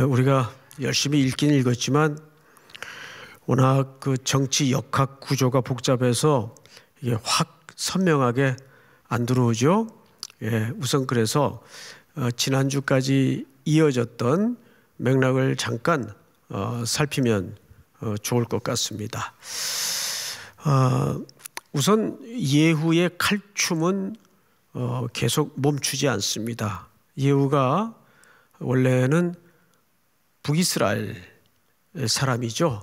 우리가 열심히 읽긴 읽었지만 워낙 그 정치 역학 구조가 복잡해서 이게 확 선명하게 안 들어오죠. 우선 그래서 지난주까지 이어졌던 맥락을 잠깐 살피면 좋을 것 같습니다. 우선 예후의 칼춤은 계속 멈추지 않습니다. 예후가 원래는 북이스라엘 사람이죠.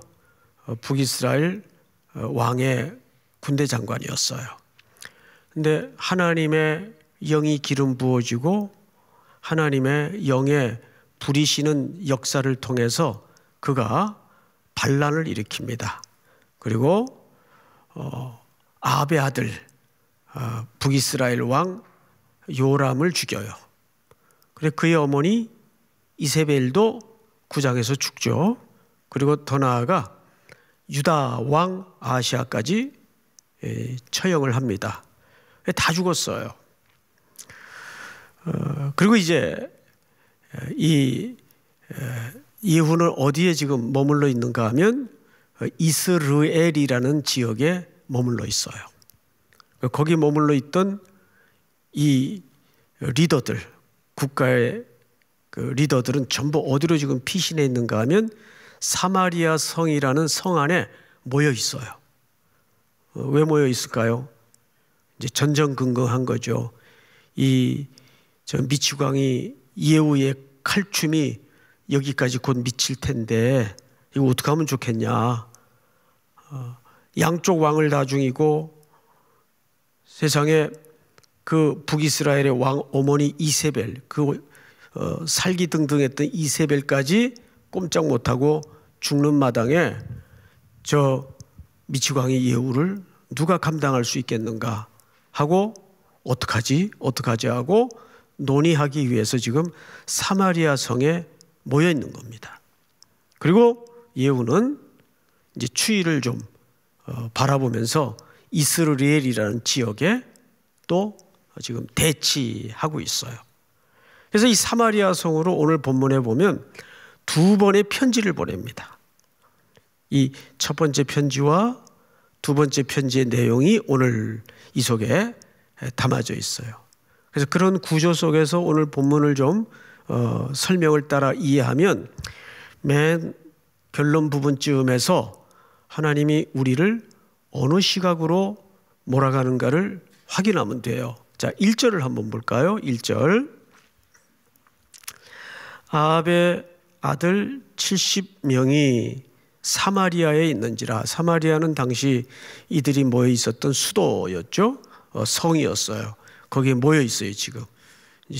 북이스라엘 왕의 군대 장관이었어요. 근데 하나님의 영이 기름 부어지고 하나님의 영의 부리시는 역사를 통해서 그가 반란을 일으킵니다. 그리고 아합의 아들 북이스라엘 왕 요람을 죽여요. 그래 그의 어머니 이세벨도 구장에서 죽죠. 그리고 더 나아가 유다 왕 아하시아까지 처형을 합니다. 다 죽었어요. 그리고 이제 이 예후는 어디에 지금 머물러 있는가 하면 이스르엘이라는 지역에 머물러 있어요. 거기 머물러 있던 이 리더들, 국가의 그 리더들은 전부 어디로 지금 피신해 있는가 하면 사마리아 성이라는 성 안에 모여 있어요. 왜 모여 있을까요? 이제 전전긍긍한 거죠. 저 미치광이 예후의 칼춤이 여기까지 곧 미칠 텐데 이거 어떻게 하면 좋겠냐. 양쪽 왕을 다 죽이고 세상에 그 북이스라엘의 왕 어머니 이세벨, 살기등등했던 이세벨까지 꼼짝 못하고 죽는 마당에 저 미치광이 예후를 누가 감당할 수 있겠는가 하고 어떡하지 하고 논의하기 위해서 지금 사마리아 성에 모여 있는 겁니다. 그리고 예후는 이제 추위를 좀 바라보면서 이스라엘이라는 지역에 또 지금 대치하고 있어요. 그래서 이 사마리아 성으로 오늘 본문에 보면 두 번의 편지를 보냅니다. 이 첫 번째 편지와 두 번째 편지의 내용이 오늘 이 속에 담아져 있어요. 그래서 그런 구조 속에서 오늘 본문을 좀 설명을 따라 이해하면 맨 결론 부분쯤에서 하나님이 우리를 어느 시각으로 몰아가는가를 확인하면 돼요. 자, 1절을 한번 볼까요? 1절. 아합의 아들 70명이 사마리아에 있는지라. 사마리아는 당시 이들이 모여 있었던 수도였죠. 성이었어요. 거기에 모여 있어요. 지금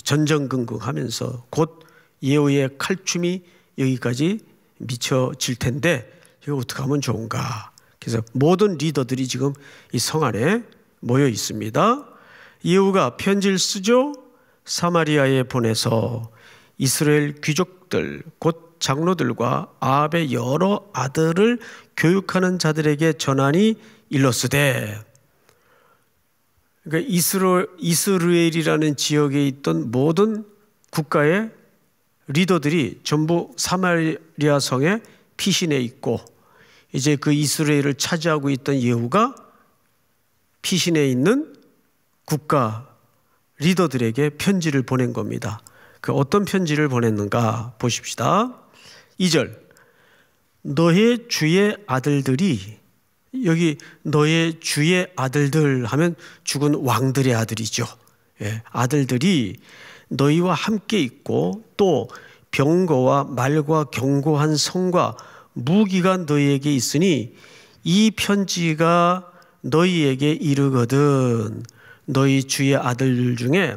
전전긍긍하면서 곧 예후의 칼춤이 여기까지 미쳐질 텐데 이거 어떻게 하면 좋은가. 그래서 모든 리더들이 지금 이 성 안에 모여 있습니다. 예후가 편지를 쓰죠. 사마리아에 보내서 이스라엘 귀족들 곧 장로들과 아합의 여러 아들을 교육하는 자들에게 전하니 일렀으되. 그러니까 이스라엘이라는 지역에 있던 모든 국가의 리더들이 전부 사마리아 성에 피신해 있고 이제 그 이스라엘을 차지하고 있던 예후가 피신해 있는 국가 리더들에게 편지를 보낸 겁니다. 그 어떤 편지를 보냈는가 보십시다. 2절. 너의 주의 아들들이, 여기 너의 주의 아들들 하면 죽은 왕들의 아들이죠. 아들들이 너희와 함께 있고 또 병거와 말과 견고한 성과 무기가 너희에게 있으니 이 편지가 너희에게 이르거든 너희 주의 아들들 중에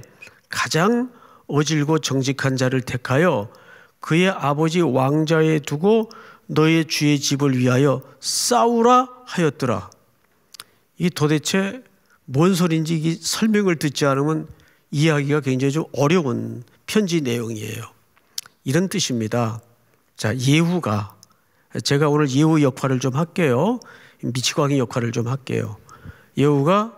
가장 어질고 정직한 자를 택하여 그의 아버지 왕좌에 두고 너의 주의 집을 위하여 싸우라 하였더라. 이 도대체 뭔 소리인지 이 설명을 듣지 않으면 이해하기가 굉장히 좀 어려운 편지 내용이에요. 이런 뜻입니다. 자, 예후가, 제가 오늘 예후 역할을 좀 할게요. 미치광이 역할을 좀 할게요. 예후가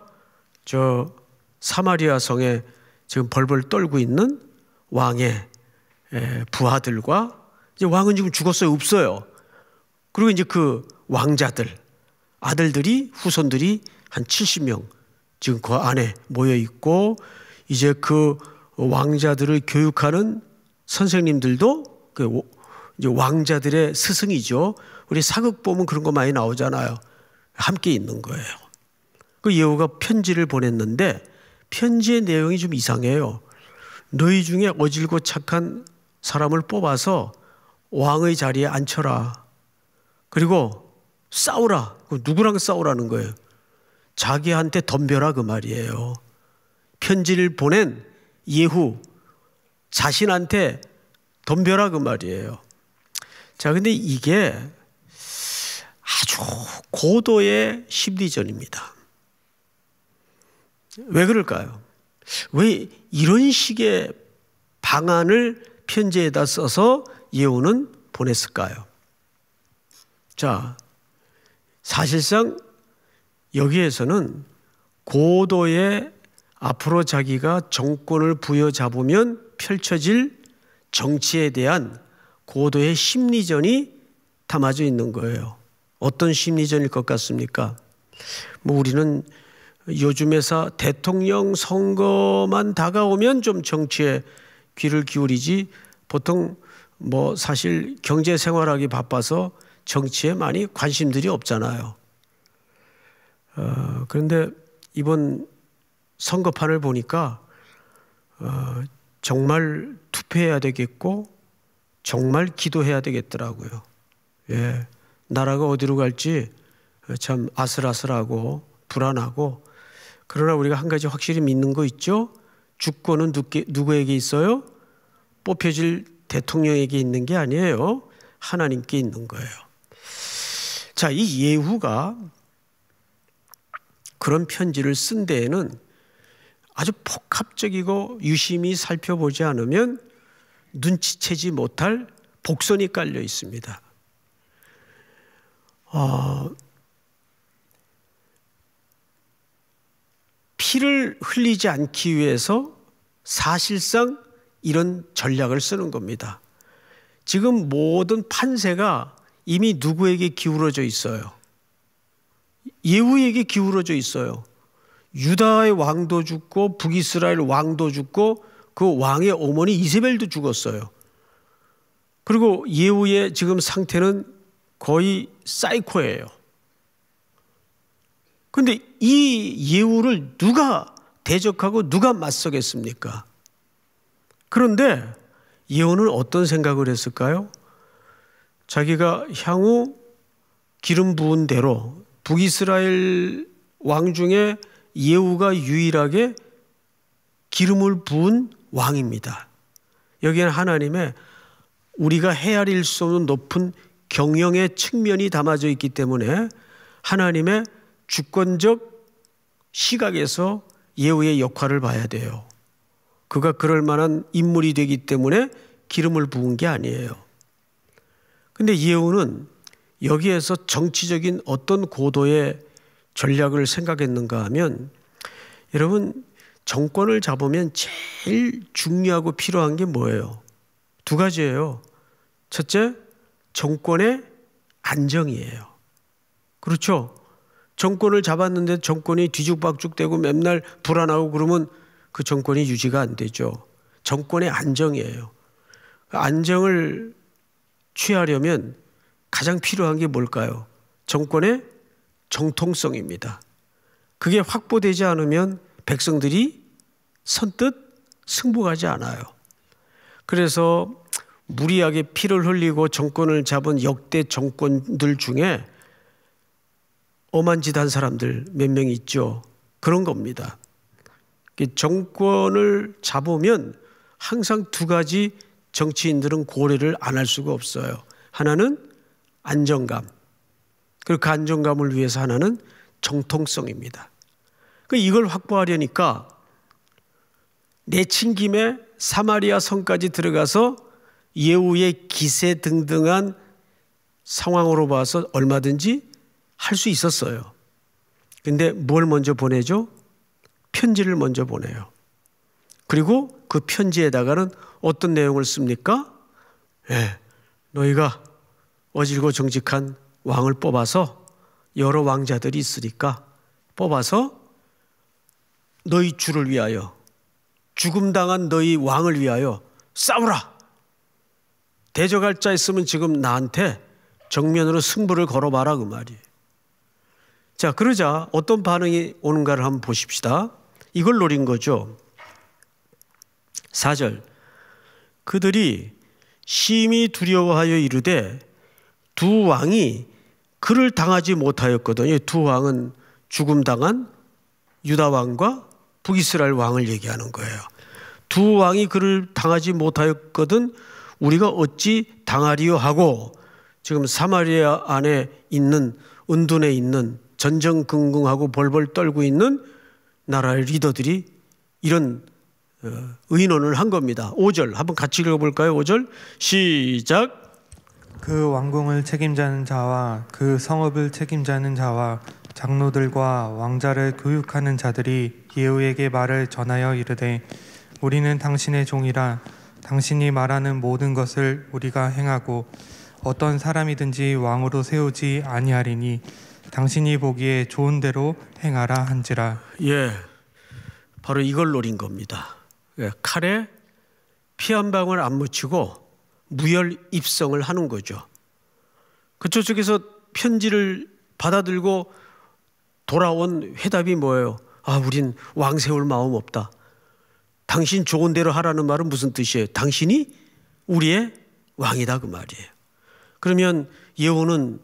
저 사마리아 성에 지금 벌벌 떨고 있는 왕의 부하들과 이제 왕은 지금 죽었어요? 없어요. 그리고 이제 그 왕자들, 아들들이, 후손들이 한 70명 지금 그 안에 모여 있고, 이제 그 왕자들을 교육하는 선생님들도 그 이제 왕자들의 스승이죠. 우리 사극 보면 그런 거 많이 나오잖아요. 함께 있는 거예요. 그 예후가 편지를 보냈는데 편지의 내용이 좀 이상해요. 너희 중에 어질고 착한 사람을 뽑아서 왕의 자리에 앉혀라. 그리고 싸우라. 누구랑 싸우라는 거예요? 자기한테 덤벼라 그 말이에요. 편지를 보낸 예후 자신한테 덤벼라 그 말이에요. 자, 근데 이게 아주 고도의 심리전입니다. 왜 그럴까요? 왜 이런 식의 방안을 편지에다 써서 예후는 보냈을까요? 자, 사실상 여기에서는 고도의 앞으로 자기가 정권을 부여잡으면 펼쳐질 정치에 대한 고도의 심리전이 담아져 있는 거예요. 어떤 심리전일 것 같습니까? 뭐 우리는 요즘에서 대통령 선거만 다가오면 좀 정치에 귀를 기울이지, 보통 뭐 사실 경제 생활하기 바빠서 정치에 많이 관심들이 없잖아요. 그런데 이번 선거판을 보니까 정말 투표해야 되겠고 정말 기도해야 되겠더라고요. 예, 나라가 어디로 갈지 참 아슬아슬하고 불안하고, 그러나 우리가 한 가지 확실히 믿는 거 있죠? 주권은 누구에게 있어요? 뽑혀질 대통령에게 있는 게 아니에요. 하나님께 있는 거예요. 자, 이 예후가 그런 편지를 쓴 데에는 아주 복합적이고 유심히 살펴보지 않으면 눈치채지 못할 복선이 깔려 있습니다. 피를 흘리지 않기 위해서 사실상 이런 전략을 쓰는 겁니다. 지금 모든 판세가 이미 누구에게 기울어져 있어요? 예후에게 기울어져 있어요. 유다의 왕도 죽고 북이스라엘 왕도 죽고 그 왕의 어머니 이세벨도 죽었어요. 그리고 예후의 지금 상태는 거의 사이코예요. 그런데 이 예후를 누가 대적하고 누가 맞서겠습니까? 그런데 예후는 어떤 생각을 했을까요? 자기가 향후 기름 부은 대로 북이스라엘 왕 중에 예후가 유일하게 기름을 부은 왕입니다. 여기에는 하나님의 우리가 헤아릴 수 없는 높은 경영의 측면이 담아져 있기 때문에 하나님의 주권적 시각에서 예후의 역할을 봐야 돼요. 그가 그럴 만한 인물이 되기 때문에 기름을 부은 게 아니에요. 근데 예후는 여기에서 정치적인 어떤 고도의 전략을 생각했는가 하면, 여러분, 정권을 잡으면 제일 중요하고 필요한 게 뭐예요? 두 가지예요. 첫째, 정권의 안정이에요. 그렇죠? 정권을 잡았는데 정권이 뒤죽박죽되고 맨날 불안하고 그러면 그 정권이 유지가 안 되죠. 정권의 안정이에요. 안정을 취하려면 가장 필요한 게 뭘까요? 정권의 정통성입니다. 그게 확보되지 않으면 백성들이 선뜻 승복하지 않아요. 그래서 무리하게 피를 흘리고 정권을 잡은 역대 정권들 중에 엄한 짓 한 사람들 몇 명 있죠. 그런 겁니다. 정권을 잡으면 항상 두 가지 정치인들은 고려를 안 할 수가 없어요. 하나는 안정감, 그리고 그 안정감을 위해서 하나는 정통성입니다. 이걸 확보하려니까 내친 김에 사마리아 성까지 들어가서 예후의 기세등등한 상황으로 봐서 얼마든지 할 수 있었어요. 근데 뭘 먼저 보내죠? 편지를 먼저 보내요. 그리고 그 편지에다가는 어떤 내용을 씁니까? 네, 너희가 어질고 정직한 왕을 뽑아서, 여러 왕자들이 있으니까 뽑아서 너희 주를 위하여, 죽음당한 너희 왕을 위하여 싸우라. 대적할 자 있으면 지금 나한테 정면으로 승부를 걸어봐라, 그 말이에요. 자, 그러자 어떤 반응이 오는가를 한번 보십시다. 이걸 노린 거죠. 4절, 그들이 심히 두려워하여 이르되 두 왕이 그를 당하지 못하였거든요. 두 왕은 죽음당한 유다 왕과 북이스라엘 왕을 얘기하는 거예요. 두 왕이 그를 당하지 못하였거든 우리가 어찌 당하리요 하고, 지금 사마리아 안에 있는, 은둔에 있는, 전전긍긍하고 벌벌 떨고 있는 나라의 리더들이 이런 의논을 한 겁니다. 5절 한번 같이 읽어볼까요? 5절 시작. 그 왕궁을 책임자는 자와 그 성읍을 책임자는 자와 장로들과 왕자를 교육하는 자들이 예후에게 말을 전하여 이르되 우리는 당신의 종이라 당신이 말하는 모든 것을 우리가 행하고 어떤 사람이든지 왕으로 세우지 아니하리니 당신이 보기에 좋은 대로 행하라 한지라. 예, 바로 이걸 노린 겁니다. 칼에 피 한 방울 안 묻히고 무혈 입성을 하는 거죠. 그쪽 쪽에서 편지를 받아들고 돌아온 회답이 뭐예요? 아, 우린 왕 세울 마음 없다. 당신 좋은 대로 하라는 말은 무슨 뜻이에요? 당신이 우리의 왕이다, 그 말이에요. 그러면 예후는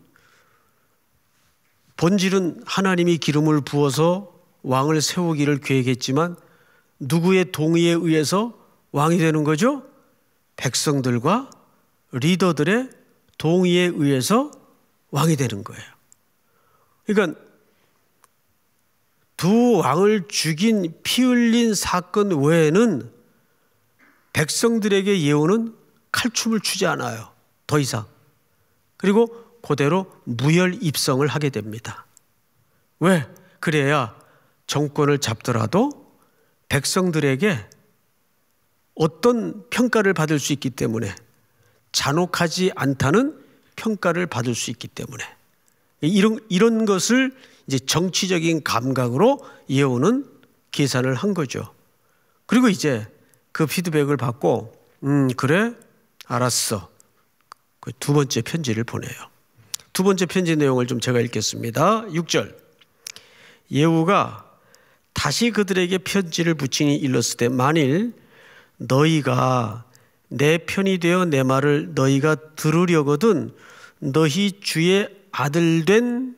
본질은 하나님이 기름을 부어서 왕을 세우기를 계획했지만 누구의 동의에 의해서 왕이 되는 거죠? 백성들과 리더들의 동의에 의해서 왕이 되는 거예요. 그러니까 두 왕을 죽인 피 흘린 사건 외에는 백성들에게 예후는 칼춤을 추지 않아요. 더 이상. 그리고 그대로 무혈 입성을 하게 됩니다. 왜? 그래야 정권을 잡더라도 백성들에게 어떤 평가를 받을 수 있기 때문에, 잔혹하지 않다는 평가를 받을 수 있기 때문에, 이런 것을 이제 정치적인 감각으로 예후는 계산을 한 거죠. 그리고 이제 그 피드백을 받고 그래 알았어. 그 두 번째 편지를 보내요. 두 번째 편지 내용을 좀 제가 읽겠습니다. 6절, 예후가 다시 그들에게 편지를 붙이니 일렀으되 만일 너희가 내 편이 되어 내 말을 너희가 들으려거든 너희 주의 아들 된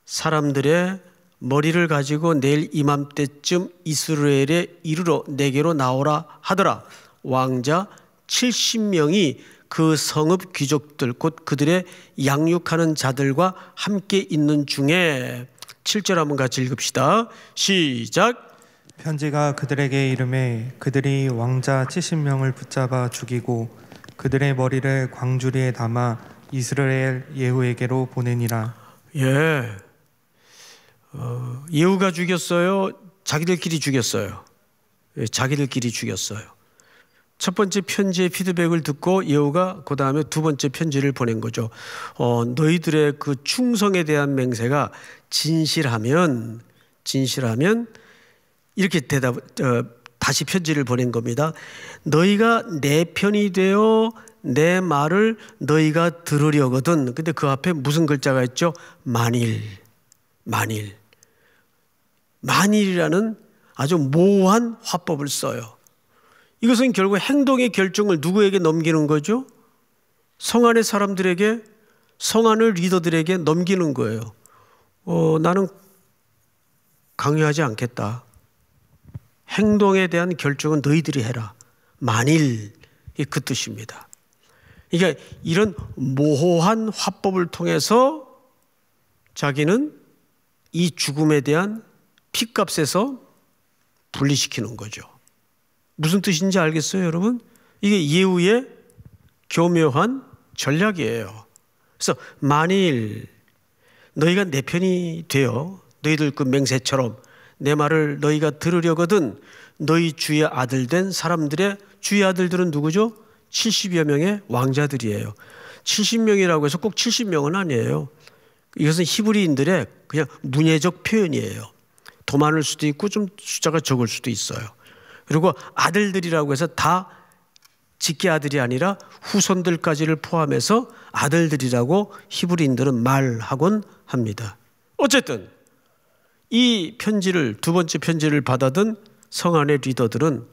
사람들의 머리를 가지고 내일 이맘때쯤 이스라엘에 이르러 내게로 나오라 하더라. 왕자 70명이 그 성읍 귀족들 곧 그들의 양육하는 자들과 함께 있는 중에, 7절 한번 같이 읽읍시다. 시작. 편지가 그들에게 이르매 그들이 왕자 70명을 붙잡아 죽이고 그들의 머리를 광주리에 담아 이스라엘 예후에게로 보내니라. 예, 예후가 죽였어요? 자기들끼리 죽였어요? 자기들끼리 죽였어요. 첫 번째 편지의 피드백을 듣고 예후가 그 다음에 두 번째 편지를 보낸 거죠. 너희들의 그 충성에 대한 맹세가 진실하면 이렇게 다시 편지를 보낸 겁니다. 너희가 내 편이 되어 내 말을 너희가 들으려거든. 근데 그 앞에 무슨 글자가 있죠? 만일이라는 아주 모호한 화법을 써요. 이것은 결국 행동의 결정을 누구에게 넘기는 거죠? 성 안의 사람들에게, 성 안의 리더들에게 넘기는 거예요. 나는 강요하지 않겠다. 행동에 대한 결정은 너희들이 해라. 만일, 그 뜻입니다. 그러니까 이런 모호한 화법을 통해서 자기는 이 죽음에 대한 핏값에서 분리시키는 거죠. 무슨 뜻인지 알겠어요, 여러분? 이게 예후의 교묘한 전략이에요. 그래서 만일 너희가 내 편이 되어 너희들 그 맹세처럼 내 말을 너희가 들으려거든 너희 주의 아들 된 사람들의, 주의 아들들은 누구죠? 70여 명의 왕자들이에요. 70명이라고 해서 꼭 70명은 아니에요. 이것은 히브리인들의 그냥 문예적 표현이에요. 더 많을 수도 있고 좀 숫자가 적을 수도 있어요. 그리고 아들들이라고 해서 다 직계 아들이 아니라 후손들까지를 포함해서 아들들이라고 히브리인들은 말하곤 합니다. 어쨌든 이 편지를, 두 번째 편지를 받아든 성안의 리더들은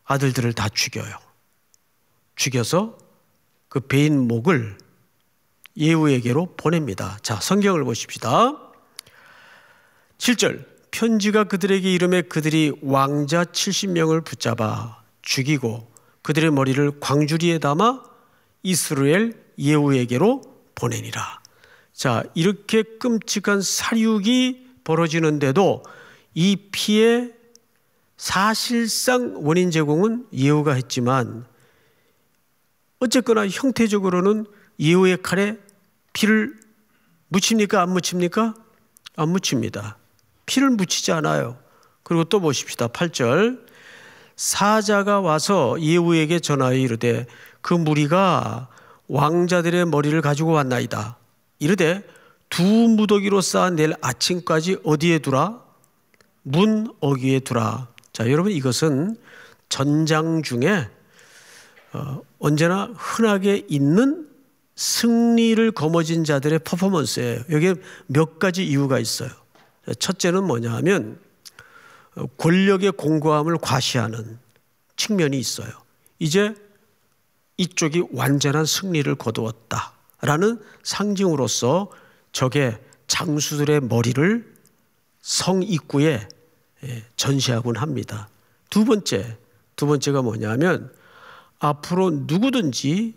아들들을 다 죽여요. 죽여서 그 베인 목을 예후에게로 보냅니다. 자, 성경을 보십시다. 7절, 편지가 그들에게 이르매 그들이 왕자 70명을 붙잡아 죽이고 그들의 머리를 광주리에 담아 이스라엘 예후에게로 보내니라. 자, 이렇게 끔찍한 사륙이 벌어지는데도 이 피의 사실상 원인 제공은 예후가 했지만 어쨌거나 형태적으로는 예후의 칼에 피를 묻힙니까? 안 묻힙니까? 안 묻힙니다. 피를 묻히지 않아요. 그리고 또 보십시다. 8절, 사자가 와서 예후에게 전하여 이르되 그 무리가 왕자들의 머리를 가지고 왔나이다. 이르되 두 무더기로 쌓아 내일 아침까지 어디에 두라? 문 어귀에 두라. 자, 여러분, 이것은 전장 중에 언제나 흔하게 있는 승리를 거머쥔 자들의 퍼포먼스예요. 여기에 몇 가지 이유가 있어요. 첫째는 뭐냐 하면 권력의 공고함을 과시하는 측면이 있어요. 이제 이쪽이 완전한 승리를 거두었다라는 상징으로서 적의 장수들의 머리를 성 입구에 전시하곤 합니다. 두 번째가 뭐냐면 앞으로 누구든지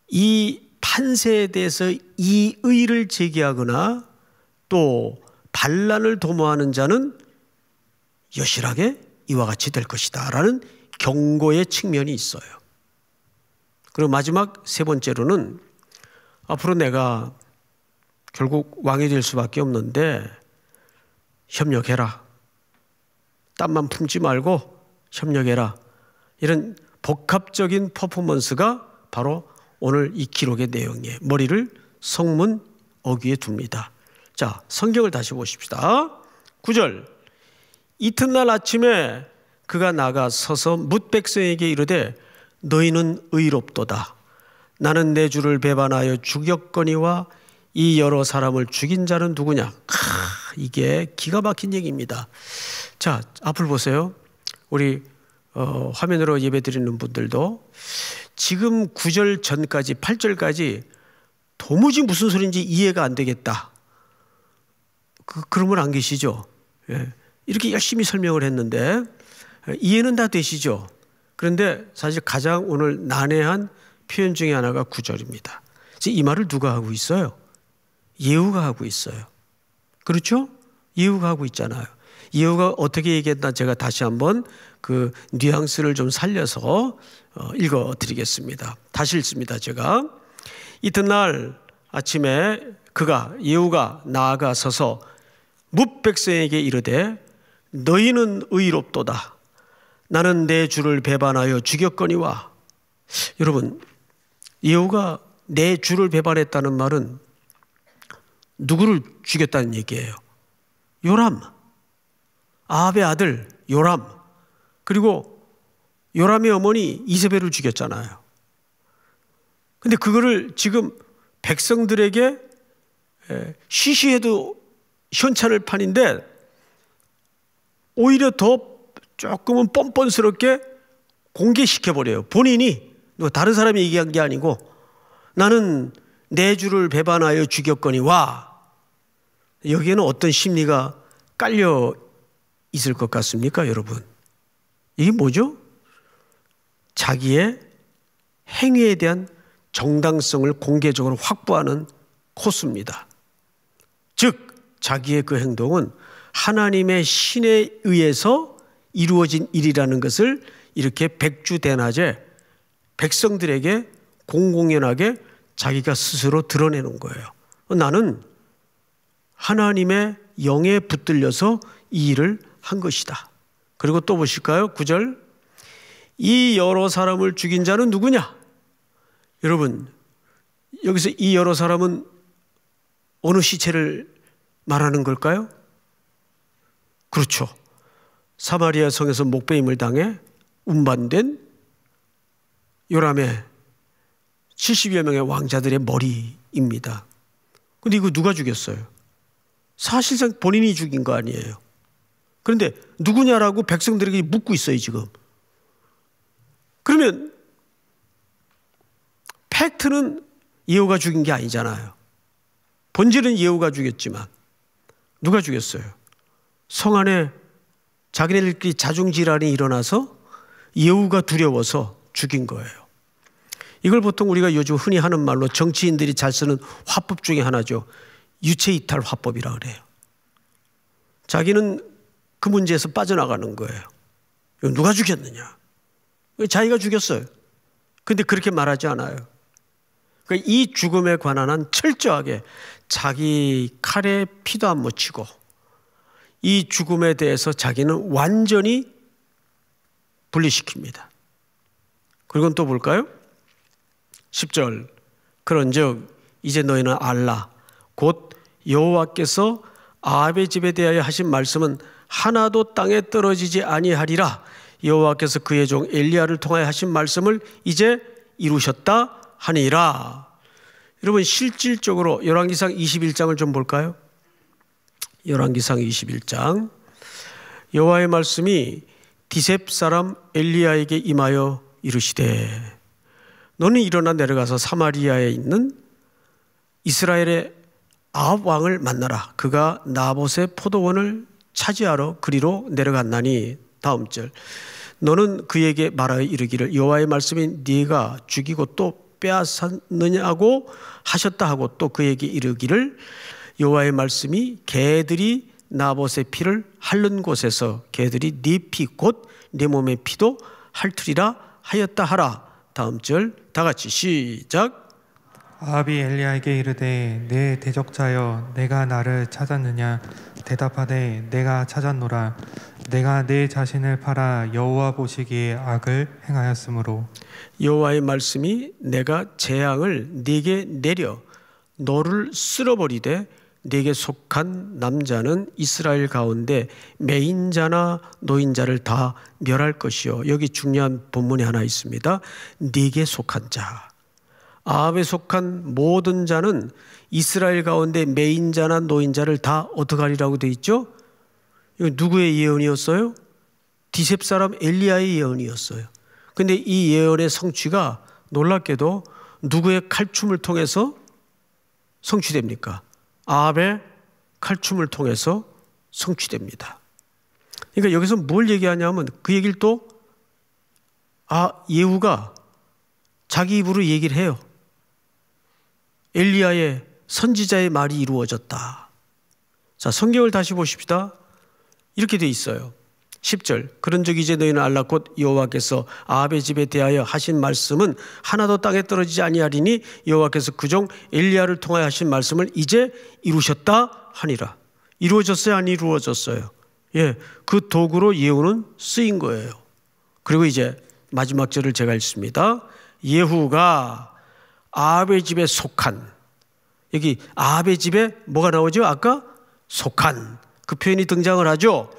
이 판세에 대해서 이의를 제기하거나 또 반란을 도모하는 자는 여실하게 이와 같이 될 것이다 라는 경고의 측면이 있어요. 그리고 마지막 세 번째로는 앞으로 내가 결국 왕이 될 수밖에 없는데 협력해라. 땀만 품지 말고 협력해라. 이런 복합적인 퍼포먼스가 바로 오늘 이 기록의 내용이에요. 머리를 성문 어귀에 둡니다. 자, 성경을 다시 보십시다. 9절, 이튿날 아침에 그가 나가 서서 뭇 백성에게 이르되 너희는 의롭도다. 나는 내 주를 배반하여 죽였거니와 이 여러 사람을 죽인 자는 누구냐? 이게 기가 막힌 얘기입니다. 자, 앞을 보세요. 우리 화면으로 예배드리는 분들도 지금 9절 전까지 8절까지 도무지 무슨 소리인지 이해가 안 되겠다. 그런 분 안 계시죠? 예. 이렇게 열심히 설명을 했는데 이해는 다 되시죠? 그런데 사실 가장 오늘 난해한 표현 중에 하나가 9절입니다. 이 말을 누가 하고 있어요? 예후가 하고 있어요. 그렇죠? 예후가 하고 있잖아요. 예후가 어떻게 얘기했나 제가 다시 한번 그 뉘앙스를 좀 살려서 읽어드리겠습니다. 다시 읽습니다. 제가 이튿날 아침에 그가 예후가 나아가서서 뭇 백성에게 이르되 너희는 의롭도다. 나는 내 주를 배반하여 죽였거니와. 여러분, 예후가 내 주를 배반했다는 말은 누구를 죽였다는 얘기예요? 요람, 아합의 아들 요람, 그리고 요람의 어머니 이세벨을 죽였잖아요. 근데 그거를 지금 백성들에게 쉬쉬해도 시원찮을 판인데 오히려 더 조금은 뻔뻔스럽게 공개시켜버려요. 본인이 다른 사람이 얘기한 게 아니고 나는 내 주를 배반하여 죽였거니와. 여기에는 어떤 심리가 깔려 있을 것 같습니까, 여러분? 이게 뭐죠? 자기의 행위에 대한 정당성을 공개적으로 확보하는 코스입니다. 즉 자기의 그 행동은 하나님의 신에 의해서 이루어진 일이라는 것을 이렇게 백주대낮에 백성들에게 공공연하게 자기가 스스로 드러내는 거예요. 나는 하나님의 영에 붙들려서 이 일을 한 것이다. 그리고 또 보실까요? 9절, 이 여러 사람을 죽인 자는 누구냐? 여러분, 여기서 이 여러 사람은 어느 시체를 말하는 걸까요? 그렇죠. 사마리아 성에서 목베임을 당해 운반된 요람의 70여 명의 왕자들의 머리입니다. 근데 이거 누가 죽였어요? 사실상 본인이 죽인 거 아니에요. 그런데 누구냐라고 백성들에게 묻고 있어요, 지금. 그러면 팩트는 예후가 죽인 게 아니잖아요. 본질은 예후가 죽였지만 누가 죽였어요? 성 안에 자기네들끼리 자중질환이 일어나서 예후가 두려워서 죽인 거예요. 이걸 보통 우리가 요즘 흔히 하는 말로 정치인들이 잘 쓰는 화법 중에 하나죠. 유체이탈 화법이라 그래요. 자기는 그 문제에서 빠져나가는 거예요. 누가 죽였느냐? 자기가 죽였어요. 근데 그렇게 말하지 않아요. 그러니까 이 죽음에 관한 한 철저하게 자기 칼에 피도 안 묻히고 이 죽음에 대해서 자기는 완전히 분리시킵니다. 그리고 또 볼까요? 10절 그런즉 이제 너희는 알라 곧 여호와께서 아합의 집에 대하여 하신 말씀은 하나도 땅에 떨어지지 아니하리라. 여호와께서 그의 종 엘리야를 통하여 하신 말씀을 이제 이루셨다 하니라. 여러분, 실질적으로 열왕기상 21장을 좀 볼까요? 열왕기상 21장. 여호와의 말씀이 디셉 사람 엘리야에게 임하여 이르시되 너는 일어나 내려가서 사마리아에 있는 이스라엘의 아합 왕을 만나라. 그가 나봇의 포도원을 차지하러 그리로 내려갔나니. 다음 절. 너는 그에게 말하여 이르기를 여호와의 말씀이 네가 죽이고 또 빼앗았느냐고 하셨다 하고 또 그에게 이르기를 여호와의 말씀이 개들이 나봇의 피를 핥는 곳에서 개들이 네 피 곧 네 몸의 피도 핥으리라 하였다 하라. 다음 절 다 같이 시작. 아합이 엘리야에게 이르되 내 대적자여 내가 나를 찾았느냐. 대답하되 내가 찾았노라. 내가 내 자신을 팔아 여호와 보시기에 악을 행하였으므로. 여호와의 말씀이 내가 재앙을 네게 내려 너를 쓸어버리되 네게 속한 남자는 이스라엘 가운데 매인자나 노인자를 다 멸할 것이요. 여기 중요한 본문이 하나 있습니다. 네게 속한 자. 아합에 속한 모든 자는 이스라엘 가운데 매인자나 노인자를 다 어떡하리라고 되어 있죠? 이거 누구의 예언이었어요? 디셉 사람 엘리야의 예언이었어요. 근데 이 예언의 성취가 놀랍게도 누구의 칼춤을 통해서 성취됩니까? 아합의 칼춤을 통해서 성취됩니다. 그러니까 여기서 뭘 얘기하냐면 그 얘기를 또 예후가 자기 입으로 얘기를 해요. 엘리야의 선지자의 말이 이루어졌다. 자, 성경을 다시 보십시다. 이렇게 돼 있어요. 10절 그런즉 이제 너희는 알라 곧 여호와께서 아합의 집에 대하여 하신 말씀은 하나도 땅에 떨어지지 아니하리니 여호와께서 그 종 엘리야를 통하여 하신 말씀을 이제 이루셨다 하니라. 이루어졌어요? 안 이루어졌어요? 예, 그 도구로 예후는 쓰인 거예요. 그리고 이제 마지막 절을 제가 읽습니다. 예후가 아합의 집에 속한, 여기 아합의 집에 뭐가 나오죠? 아까 속한 그 표현이 등장을 하죠.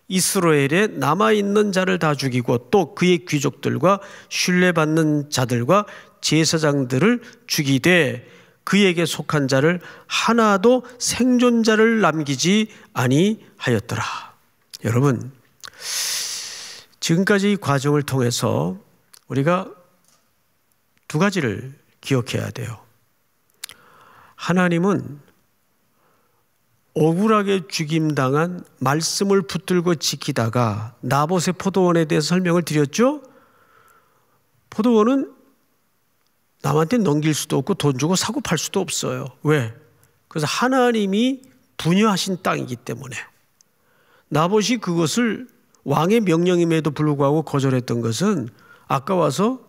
이스라엘에 남아있는 자를 다 죽이고 또 그의 귀족들과 신뢰받는 자들과 제사장들을 죽이되 그에게 속한 자를 하나도 생존자를 남기지 아니하였더라. 여러분, 지금까지 이 과정을 통해서 우리가 두 가지를 기억해야 돼요. 하나님은 억울하게 죽임당한 말씀을 붙들고 지키다가 나봇의 포도원에 대해서 설명을 드렸죠. 포도원은 남한테 넘길 수도 없고 돈 주고 사고 팔 수도 없어요. 왜? 그래서 하나님이 분유하신 땅이기 때문에. 나봇이 그것을 왕의 명령임에도 불구하고 거절했던 것은 아까워서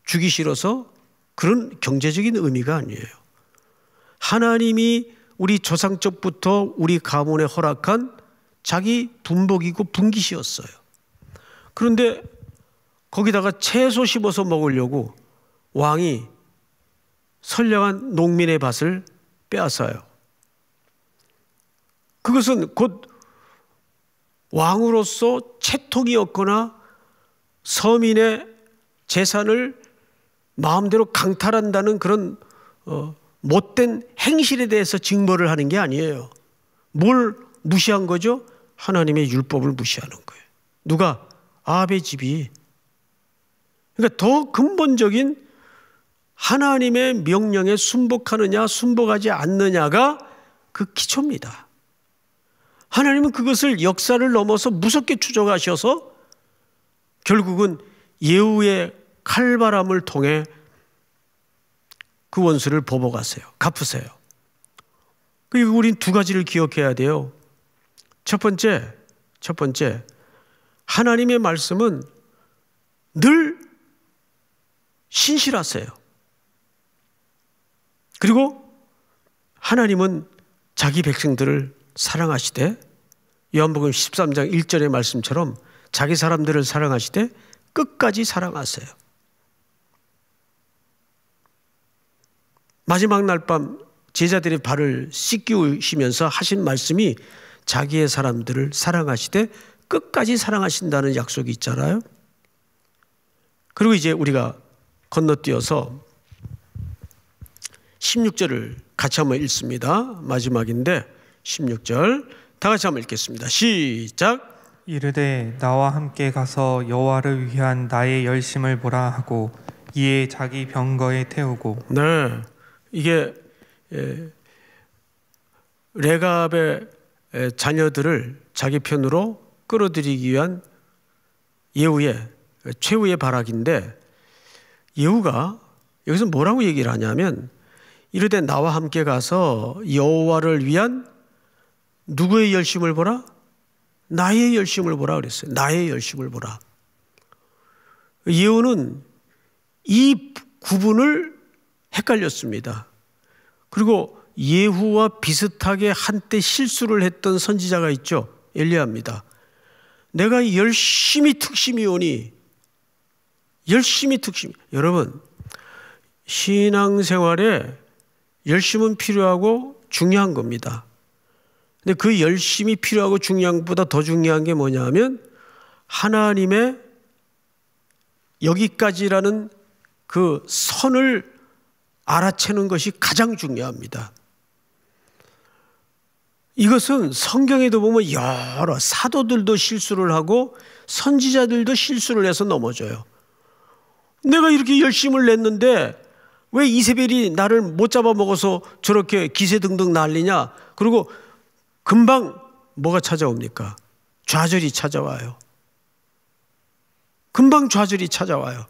주기 싫어서 그런 경제적인 의미가 아니에요. 하나님이 우리 조상적부터 우리 가문에 허락한 자기 분복이고 분깃이었어요. 그런데 거기다가 채소 심어서 먹으려고 왕이 선량한 농민의 밭을 빼앗아요. 그것은 곧 왕으로서 채통이었거나 서민의 재산을 마음대로 강탈한다는 그런 못된 행실에 대해서 징벌을 하는 게 아니에요. 뭘 무시한 거죠? 하나님의 율법을 무시하는 거예요. 누가? 아합의 집이. 그러니까 더 근본적인 하나님의 명령에 순복하느냐 순복하지 않느냐가 그 기초입니다. 하나님은 그것을 역사를 넘어서 무섭게 추적하셔서 결국은 예후의 칼바람을 통해 그 원수를 보복하세요. 갚으세요. 그리고 우린 두 가지를 기억해야 돼요. 첫 번째, 하나님의 말씀은 늘 신실하세요. 그리고 하나님은 자기 백성들을 사랑하시되 요한복음 13장 1절의 말씀처럼 자기 사람들을 사랑하시되 끝까지 사랑하세요. 마지막 날 밤 제자들의 발을 씻기우시면서 하신 말씀이 자기의 사람들을 사랑하시되 끝까지 사랑하신다는 약속이 있잖아요. 그리고 이제 우리가 건너뛰어서 16절을 같이 한번 읽습니다. 마지막인데 16절 다 같이 한번 읽겠습니다. 시작. 이르되 나와 함께 가서 여호와를 위한 나의 열심을 보라 하고 이에 자기 병거에 태우고. 네, 이게 레갑의 자녀들을 자기 편으로 끌어들이기 위한 예후의 최후의 발악인데, 예후가 여기서 뭐라고 얘기를 하냐면 이르되 나와 함께 가서 여호와를 위한 누구의 열심을 보라? 나의 열심을 보라 그랬어요. 나의 열심을 보라. 예후는 이 구분을 헷갈렸습니다. 그리고 예후와 비슷하게 한때 실수를 했던 선지자가 있죠. 엘리야입니다. 내가 열심히 특심이오니, 열심히 특심. 여러분, 신앙생활에 열심은 필요하고 중요한 겁니다. 근데 그 열심이 필요하고 중요한 것보다 더 중요한 게 뭐냐면 하나님의 여기까지라는 그 선을 알아채는 것이 가장 중요합니다. 이것은 성경에도 보면 여러 사도들도 실수를 하고 선지자들도 실수를 해서 넘어져요. 내가 이렇게 열심을 냈는데 왜 이세벨이 나를 못 잡아먹어서 저렇게 기세등등 난리냐? 그리고 금방 뭐가 찾아옵니까? 좌절이 찾아와요. 금방 좌절이 찾아와요.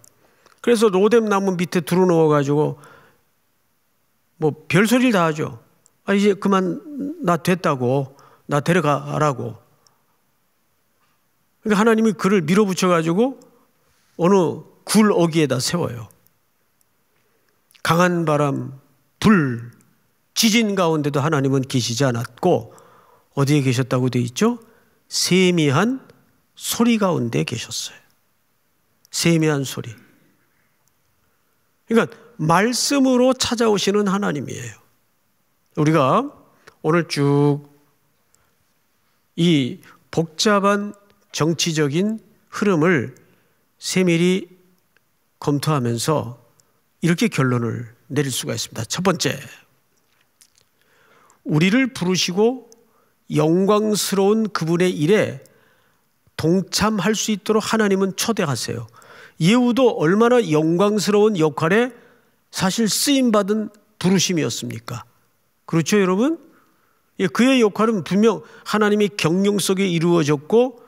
그래서 로뎀 나무 밑에 들어놓아가지고 뭐 별소리를 다 하죠. 아, 이제 그만 나 됐다고, 나 데려가라고. 그러니까 하나님이 그를 밀어붙여가지고 어느 굴 어귀에다 세워요. 강한 바람, 불, 지진 가운데도 하나님은 계시지 않았고 어디에 계셨다고 되어 있죠? 세미한 소리 가운데 계셨어요. 세미한 소리. 그러니까 말씀으로 찾아오시는 하나님이에요. 우리가 오늘 쭉 이 복잡한 정치적인 흐름을 세밀히 검토하면서 이렇게 결론을 내릴 수가 있습니다. 첫 번째, 우리를 부르시고 영광스러운 그분의 일에 동참할 수 있도록 하나님은 초대하세요. 예후도 얼마나 영광스러운 역할에 사실 쓰임받은 부르심이었습니까? 그렇죠, 여러분? 그의 역할은 분명 하나님의 경영 속에 이루어졌고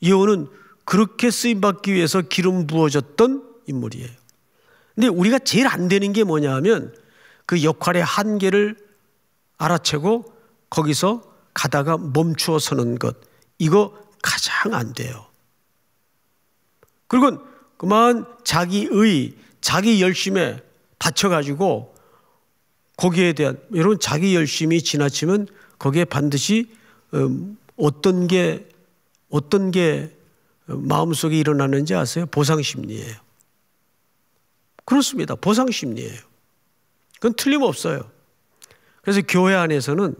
예후는 그렇게 쓰임받기 위해서 기름 부어졌던 인물이에요. 근데 우리가 제일 안 되는 게 뭐냐 하면 그 역할의 한계를 알아채고 거기서 가다가 멈추어 서는 것, 이거 가장 안 돼요. 그리고 그만 자기의, 자기 열심에 다쳐가지고 거기에 대한, 여러분 자기 열심이 지나치면 거기에 반드시 어떤 게 마음속에 일어나는지 아세요? 보상심리예요. 그렇습니다. 보상심리예요. 그건 틀림없어요. 그래서 교회 안에서는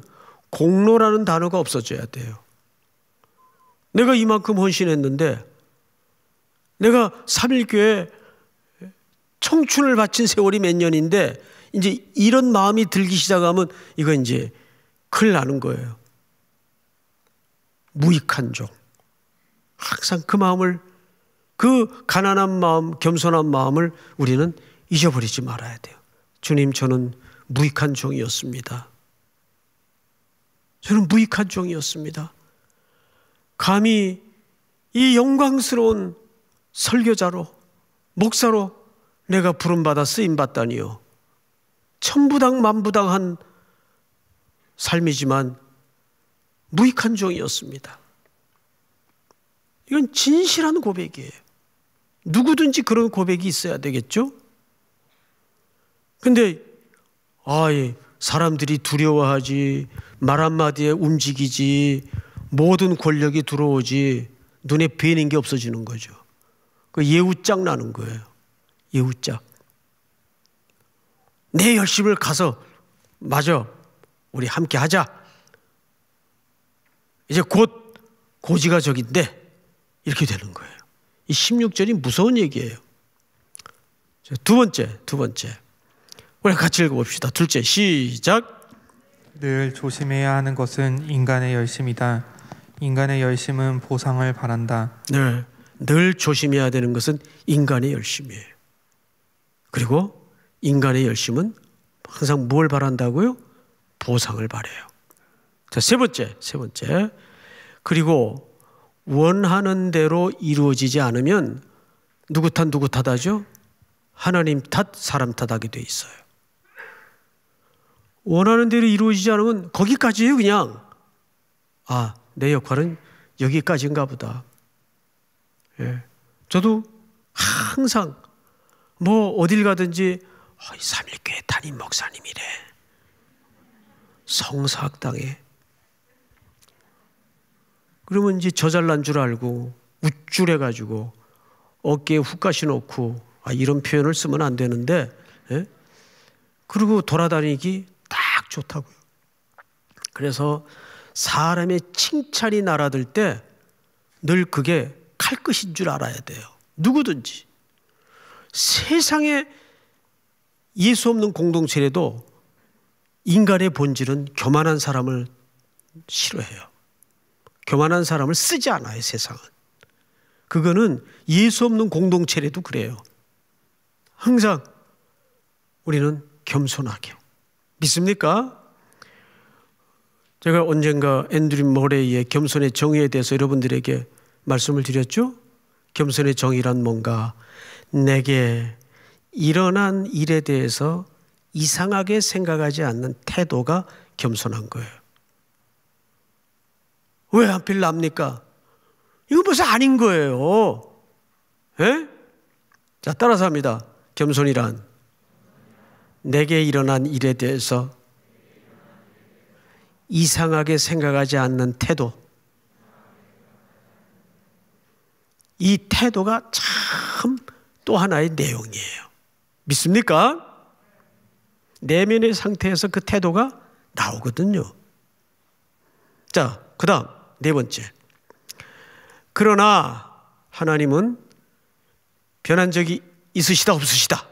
공로라는 단어가 없어져야 돼요. 내가 이만큼 헌신했는데, 내가 3.1교회 청춘을 바친 세월이 몇 년인데 이제 이런 마음이 들기 시작하면 이거 이제 큰일 나는 거예요. 무익한 종. 항상 그 마음을, 그 가난한 마음, 겸손한 마음을 우리는 잊어버리지 말아야 돼요. 주님, 저는 무익한 종이었습니다. 저는 무익한 종이었습니다. 감히 이 영광스러운 설교자로, 목사로 내가 부름받아 쓰임받다니요. 천부당 만부당한 삶이지만 무익한 종이었습니다. 이건 진실한 고백이에요. 누구든지 그런 고백이 있어야 되겠죠? 근데 사람들이 두려워하지, 말 한마디에 움직이지, 모든 권력이 들어오지, 눈에 뵈는 게 없어지는 거죠. 그 예우짝 나는 거예요. 예우짝. 내 열심을 가서, 맞아, 우리 함께 하자. 이제 곧 고지가 저긴데 이렇게 되는 거예요. 이 16절이 무서운 얘기예요. 두 번째. 우리 같이 읽어봅시다. 둘째, 시작. 늘 조심해야 하는 것은 인간의 열심이다. 인간의 열심은 보상을 바란다. 네, 늘 조심해야 되는 것은 인간의 열심이에요. 그리고 인간의 열심은 항상 뭘 바란다고요? 보상을 바래요. 자, 세 번째. 그리고 원하는 대로 이루어지지 않으면 누구 탓하죠? 하나님 탓, 사람 탓하게 돼 있어요. 원하는 대로 이루어지지 않으면 거기까지예요, 그냥. 내 역할은 여기까지인가 보다. 예. 저도 항상 어딜 가든지 3.1교회 담임 목사님이래. 성사학당에. 그러면 이제 저 잘난 줄 알고 우쭐해가지고 어깨에 훅가시 놓고 이런 표현을 쓰면 안 되는데, 예? 그리고 돌아다니기 딱 좋다고요. 그래서 사람의 칭찬이 날아들 때 늘 그게 칼끝인 줄 알아야 돼요. 누구든지. 세상에 예수 없는 공동체라도 인간의 본질은 교만한 사람을 싫어해요. 교만한 사람을 쓰지 않아요, 세상은. 그거는 예수 없는 공동체라도 그래요. 항상 우리는 겸손하게. 믿습니까? 제가 언젠가 앤드류 모레이의 겸손의 정의에 대해서 여러분들에게 말씀을 드렸죠? 겸손의 정의란 뭔가? 내게 일어난 일에 대해서 이상하게 생각하지 않는 태도가 겸손한 거예요. 왜 하필 납니까? 이거 벌써 아닌 거예요. 예? 자, 따라서 합니다. 겸손이란 내게 일어난 일에 대해서 이상하게 생각하지 않는 태도. 이 태도가 참 또 하나의 내용이에요. 믿습니까? 내면의 상태에서 그 태도가 나오거든요. 자, 그 다음 네 번째. 그러나 하나님은 변한 적이 있으시다 없으시다?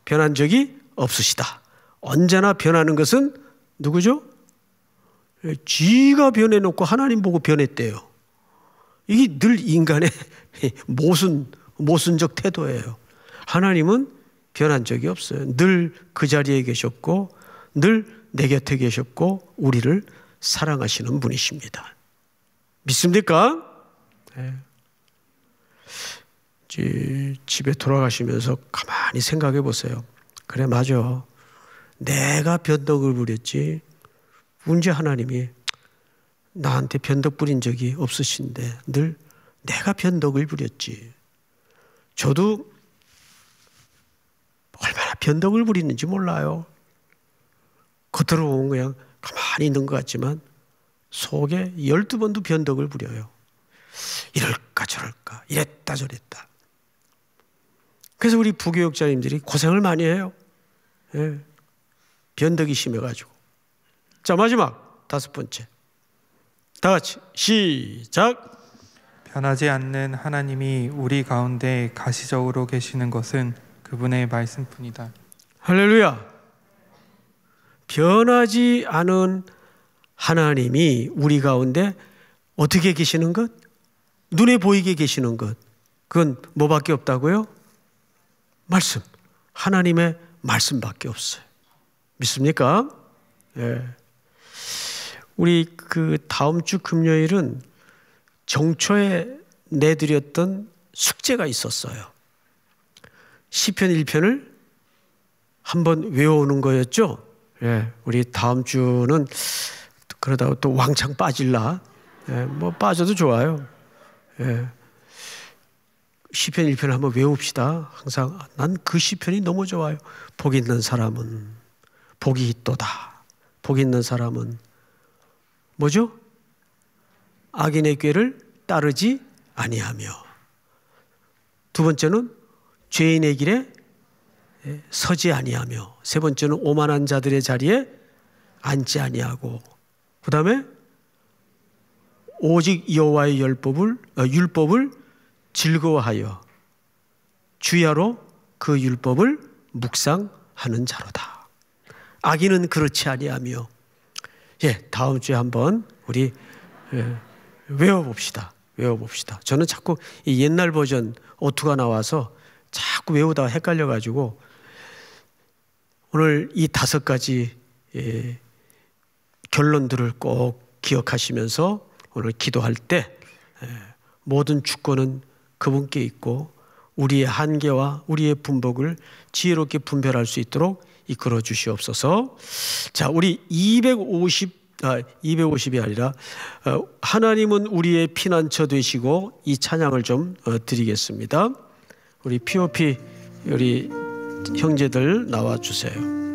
변한 적이 없으시다. 언제나 변하는 것은 누구죠? 쥐가 변해놓고 하나님 보고 변했대요. 이게 늘 인간의 모순적 태도예요. 하나님은 변한 적이 없어요. 늘 그 자리에 계셨고 늘 내 곁에 계셨고 우리를 사랑하시는 분이십니다. 믿습니까? 네. 집에 돌아가시면서 가만히 생각해 보세요. 그래, 맞아. 내가 변덕을 부렸지. 언제 하나님이 나한테 변덕 부린 적이 없으신데 늘 내가 변덕을 부렸지. 저도 얼마나 변덕을 부리는지 몰라요. 겉으로 보면 그냥 가만히 있는 것 같지만 속에 12번도 변덕을 부려요. 이럴까 저럴까, 이랬다 저랬다. 그래서 우리 부교육자님들이 고생을 많이 해요. 예. 변덕이 심해가지고. 자, 마지막 5번째. 다 같이 시작. 변하지 않는 하나님이 우리 가운데 가시적으로 계시는 것은 그분의 말씀뿐이다. 할렐루야. 변하지 않은 하나님이 우리 가운데 어떻게 계시는 것? 눈에 보이게 계시는 것. 그건 뭐밖에 없다고요? 말씀. 하나님의 말씀밖에 없어요. 믿습니까? 예. 우리 그 다음 주 금요일은 정초에 내드렸던 숙제가 있었어요. 시편 1편을 한번 외워오는 거였죠. 예. 우리 다음 주는 그러다가 또 왕창 빠질라. 예. 뭐 빠져도 좋아요. 예. 시편 1편을 한번 외웁시다. 항상 난 그 시편이 너무 좋아요. 복 있는 사람은 복이 있도다. 복 있는 사람은 뭐죠? 악인의 꾀를 따르지 아니하며. 두 번째는 죄인의 길에 서지 아니하며. 세 번째는 오만한 자들의 자리에 앉지 아니하고. 그 다음에 오직 여호와의 율법을 즐거워하여 주야로 그 율법을 묵상하는 자로다. 악인은 그렇지 아니하며. 예, 다음 주에 한번 우리 외워봅시다. 저는 자꾸 이 옛날 버전 오투가 나와서 자꾸 외우다가 헷갈려가지고 오늘 이 5가지 결론들을 꼭 기억하시면서 오늘 기도할 때 모든 주권은 그분께 있고 우리의 한계와 우리의 분복을 지혜롭게 분별할 수 있도록 이끌어 주시옵소서. 자, 우리 250이 아니라 하나님은 우리의 피난처 되시고 이 찬양을 좀 드리겠습니다. 우리 POP 우리 형제들 나와 주세요.